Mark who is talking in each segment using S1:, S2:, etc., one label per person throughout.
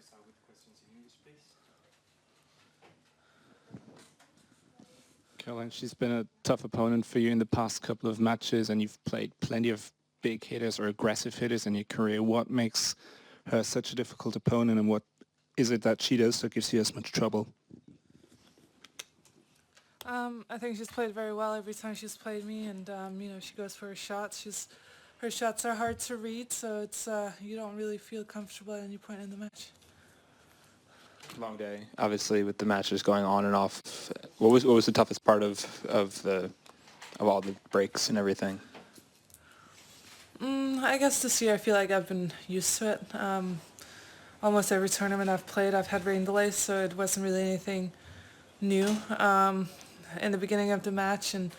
S1: we start with questions in English, please? Caroline, she's been a tough opponent for you in the past couple of matches, and you've played plenty of big hitters or aggressive hitters in your career. What makes her such a difficult opponent, and what is it that she does that gives you as much trouble?
S2: I think she's played very well every time she's played me, and she goes for her shots. Her shots are hard to read, so it's you don't really feel comfortable at any point in the match.
S3: Long day, obviously, with the matches going on and off. What was the toughest part of all the breaks and everything?
S2: I guess this year I feel like I've been used to it. Almost every tournament I've played, I've had rain delays, so it wasn't really anything new. In the beginning of the match, and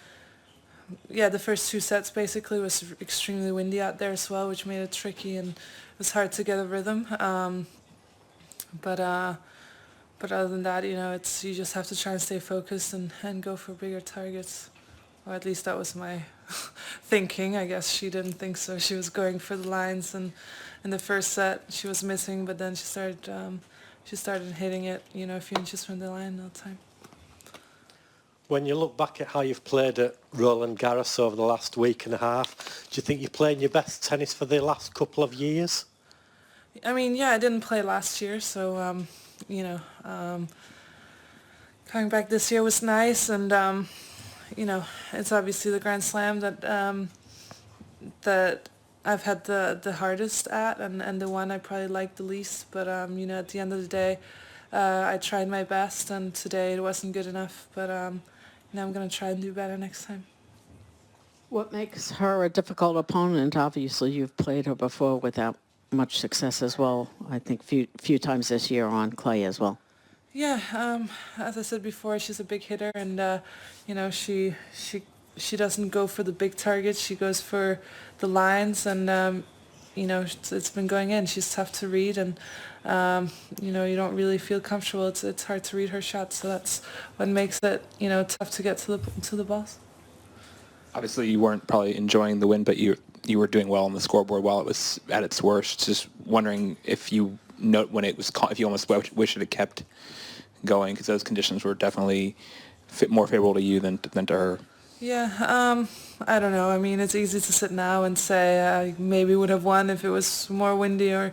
S2: yeah, the first two sets basically was extremely windy out there as well, which made it tricky, and it was hard to get a rhythm. But other than that, you just have to try and stay focused and go for bigger targets. Or at least that was my thinking. I guess she didn't think so. She was going for the lines, and in the first set she was missing, but then she started hitting it, a few inches from the line all the time.
S4: When you look back at how you've played at Roland Garros over the last week and a half, do you think you're playing your best tennis for the last couple of years?
S2: I mean, yeah, I didn't play last year, so coming back this year was nice, and it's obviously the Grand Slam that I've had the hardest at, and the one I probably liked the least. But at the end of the day, I tried my best, and today it wasn't good enough. But I'm going to try and do better next time.
S5: What makes her a difficult opponent? Obviously, you've played her before without much success as well. I think few times this year on clay as well.
S2: Yeah, as I said before, she's a big hitter, and she doesn't go for the big targets. She goes for the lines, and it's been going in. She's tough to read, and you don't really feel comfortable. It's hard to read her shots, so that's what makes it tough to get to the balls.
S3: Obviously, you weren't probably enjoying the win, but you were doing well on the scoreboard while it was at its worst. Just wondering if you note when it was if you almost wish it had kept going, because those conditions were definitely more favorable to you than to her.
S2: Yeah, I don't know. I mean, it's easy to sit now and say I maybe would have won if it was more windy, or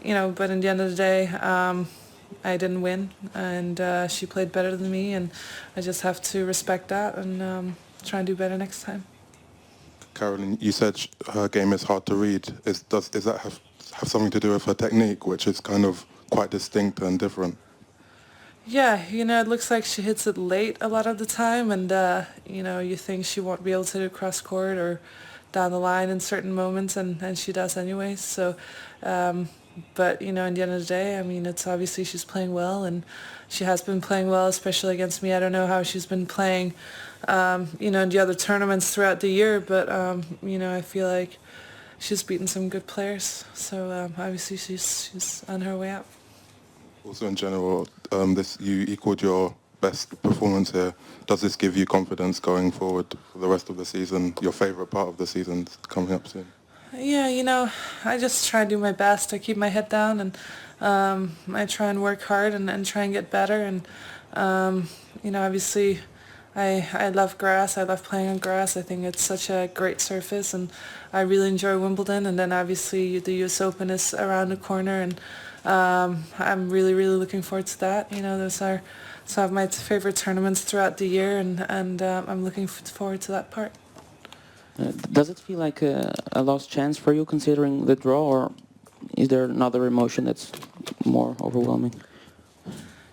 S2: but in the end of the day, I didn't win, and she played better than me, and I just have to respect that and try and do better next time.
S6: Caroline, you said her game is hard to read. Does that have something to do with her technique, which is kind of quite distinct and different?
S2: Yeah, it looks like she hits it late a lot of the time, and you think she won't be able to hit it cross court or down the line in certain moments, and she does anyways. So, but in the end of the day, I mean, it's obviously she's playing well, and she has been playing well, especially against me. I don't know how she's been playing, in the other tournaments throughout the year, but I feel like she's beaten some good players. So obviously she's on her way out.
S6: Also, in general, you equaled your best performance here. Does this give you confidence going forward for the rest of the season? Your favourite part of the season coming up soon?
S2: Yeah, I just try and do my best. I keep my head down, and I try and work hard and try and get better. And obviously, I love grass. I love playing on grass. I think it's such a great surface, and I really enjoy Wimbledon. And then obviously the U.S. Open is around the corner, and I'm really, really looking forward to that. Those are some of my favorite tournaments throughout the year, and I'm looking forward to that part.
S7: Does it feel like a lost chance for you, considering the draw, or is there another emotion that's more overwhelming?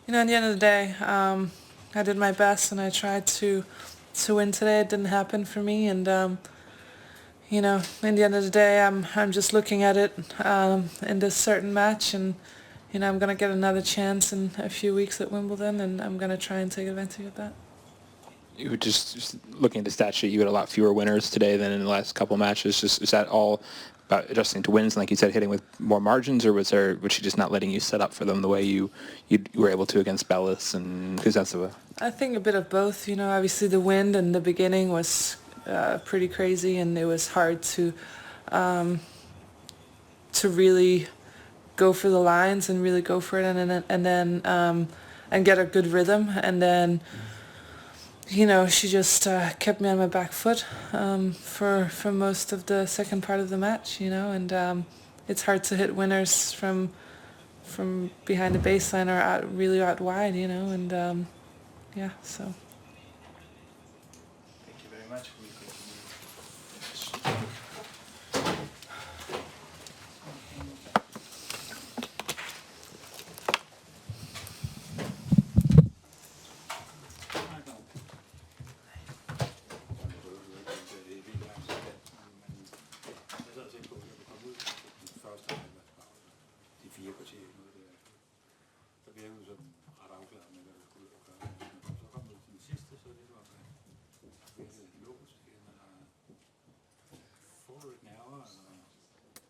S2: At the end of the day, I did my best, and I tried to win today. It didn't happen for me, and in the end of the day, I'm just looking at it in this certain match, and I'm going to get another chance in a few weeks at Wimbledon, and I'm going to try and take advantage of that.
S3: You were just looking at the stat sheet, you had a lot fewer winners today than in the last couple of matches. Is that all about adjusting to wins, and like you said, hitting with more margins, or was she just not letting you set up for them the way you were able to against Bellis and Kuznetsova?
S2: I think a bit of both. Obviously the wind in the beginning was pretty crazy, and it was hard to really go for the lines and really go for it, and then and get a good rhythm, and then she just kept me on my back foot for most of the second part of the match, and it's hard to hit winners from behind the baseline or really out wide, and yeah, so.
S3: Thank you very much.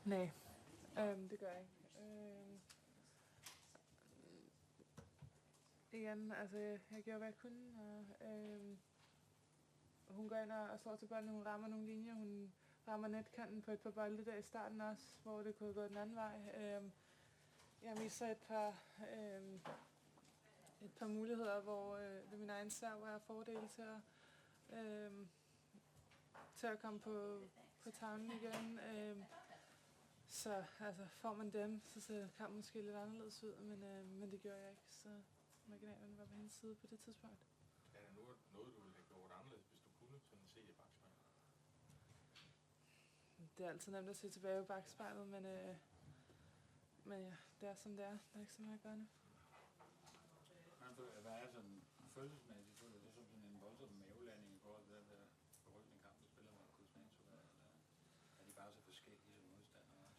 S2: Nej, det gør jeg ikke. Igen, altså jeg gjorde hvad jeg kunne, og hun går ind og slår til bolden, hun rammer nogle linjer, hun rammer netkanten på et par bolde der i starten også, hvor det kunne gå den anden vej. Jeg misser et par muligheder, hvor det min egen serv er fordel til at komme på tavlen igen. Så altså, får man dem, så ser kampen måske lidt anderledes ud, men det gjorde jeg ikke, så marginalerne var på hendes side på det tidspunkt.
S8: Er der noget, du ville have gjort anderledes, hvis du kunne sådan se i bagspejlet?
S2: Det er altid nemt at se tilbage i bagspejlet, men ja, det er som det er. Der er ikke så meget at gøre nu.
S8: Hvad er sådan følelsesmæssigt? Føler du det som sådan en voldsom mavelanding i forhold til den der berygtende kamp, du spiller med Wozniacki? Eller er de bare så forskellige som modstandere også?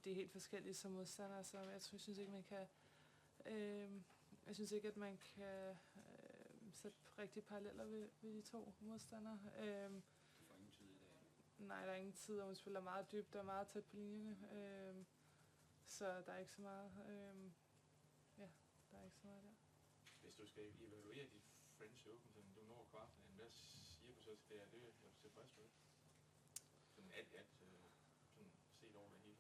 S2: De er helt forskellige som modstandere, så jeg synes ikke, man kan... jeg synes ikke, at man kan sætte rigtige paralleller ved de to modstandere.
S8: Du får ingen tid i dag?
S2: Nej, der er ingen tid, og hun spiller meget dybt og meget tæt på linjerne. Så der er ikke så meget... ja, der er ikke så meget der.
S8: Hvis du skal evaluere dit French Open, så du når kvartfinalen, hvad siger du så til det? Er det tilfreds med? Sådan alt sådan set over det hele.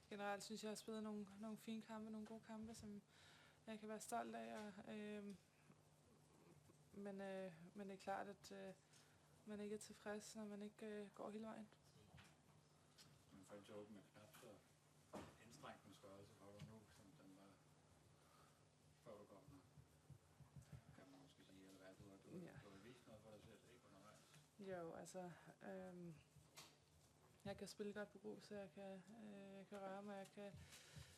S2: Generelt synes jeg, at jeg har spillet nogle fine kampe, nogle gode kampe, som jeg kan være stolt af. Men det er klart, at man ikke er tilfreds, når man ikke går hele vejen.
S8: Men French Open er knap så anstrengt en størrelse for dig nu, som den var før du kom her. Kan man måske sige, eller hvad? Du har vist noget for dig selv, ikke undervejs?
S2: Jo, altså... jeg kan spille godt på gruset, jeg kan røre mig, jeg kan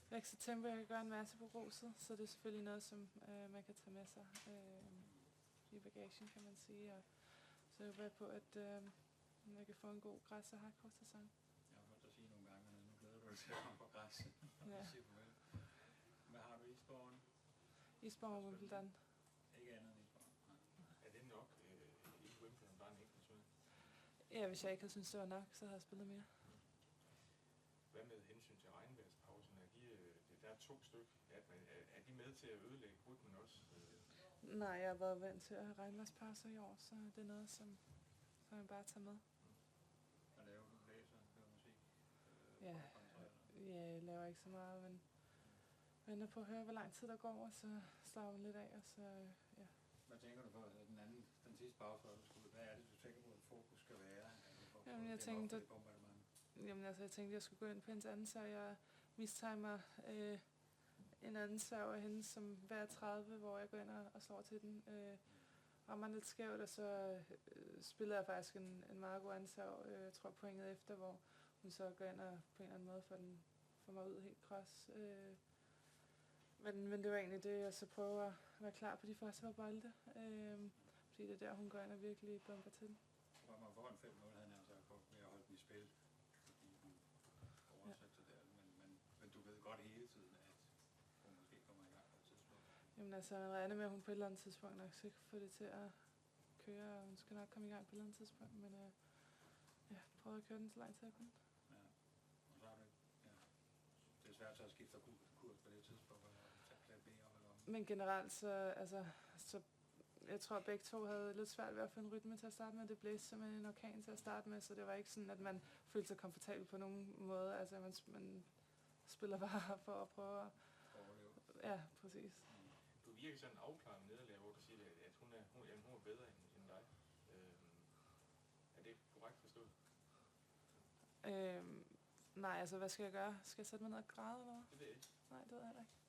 S2: vækse tempo, jeg kan gøre en masse på gruset, så det er selvfølgelig noget, som man kan tage med sig i bagagen, kan man sige. Og så håber jeg på, at jeg kan få en god græs- og hardcourt-sæson.
S8: Jeg har hørt dig sige nogle gange, at nu glæder du dig til at komme på græs.
S2: Ja.
S8: Hvad har du i Isborgen?
S2: Isborg og Wimbledon.
S8: Ikke andet end Isborgen? Er det nok i Wimbledon bare en enkelt tur?
S2: Ja, hvis jeg ikke havde syntes, det var nok, så havde jeg spillet mere.
S8: Hvad med hensyn til regnvejrspausen? Der er 2 stykker. Er de med til at ødelægge rytmen også?
S2: Nej, jeg har været vant til at have regnvejrspauser i år, så det er noget, som jeg bare tager med.
S8: Hvad laver du? Læser? Hører musik?
S2: Ja, jeg laver ikke så meget, men venter på at høre, hvor lang tid der går, og så slår man lidt af, og så ja.
S8: Hvad tænker du på den sidste pause, hvor du skulle ud? Hvad er det, du tænker på, at fokus skal være?
S2: Jamen, jeg tænkte, at jeg skulle gå ind på hendes anden serv. Jeg mistimer en anden serv af hende, som hver 30, hvor jeg går ind og slår til den. Rammer lidt skævt, og så spiller jeg faktisk en meget god anden serv, jeg tror pointet efter, hvor hun så går ind og på en eller anden måde får mig ud helt cross. Men det var egentlig det, jeg så prøver at være klar på de første par bolde. Fordi det er der, hun går ind og virkelig bomber til den.
S8: Hvor man får en 5-0, havde han altså på ved at holde den i spil, fordi hun oversætter der. Men du ved godt hele tiden, at hun måske kommer i gang på et tidspunkt.
S2: Jamen altså, man regner med, at hun på et eller andet tidspunkt nok skal få det til at køre, og hun skal nok komme i gang på et eller andet tidspunkt. Men ja, prøver at køre den så lang tid jeg kunne.
S8: Ja, og så har du ikke, ja. Det er svært så at skifte kurs på det tidspunkt, hvor du tager plan B op eller om.
S2: Men generelt så jeg tror, at begge to havde lidt svært ved at finde rytme til at starte med. Det blæste simpelthen en orkan til at starte med, så det var ikke sådan, at man følte sig komfortabel på nogen måde. Altså, man spiller bare for at prøve at... Ja, præcis.
S9: Du virker sådan afklaret nederlag, hvor du siger, at hun er bedre end dig. Er det korrekt forstået?
S2: Nej, altså hvad skal jeg gøre? Skal jeg sætte mig ned og græde eller hvad?
S9: Det ved jeg ikke.
S2: Nej, det ved jeg heller ikke.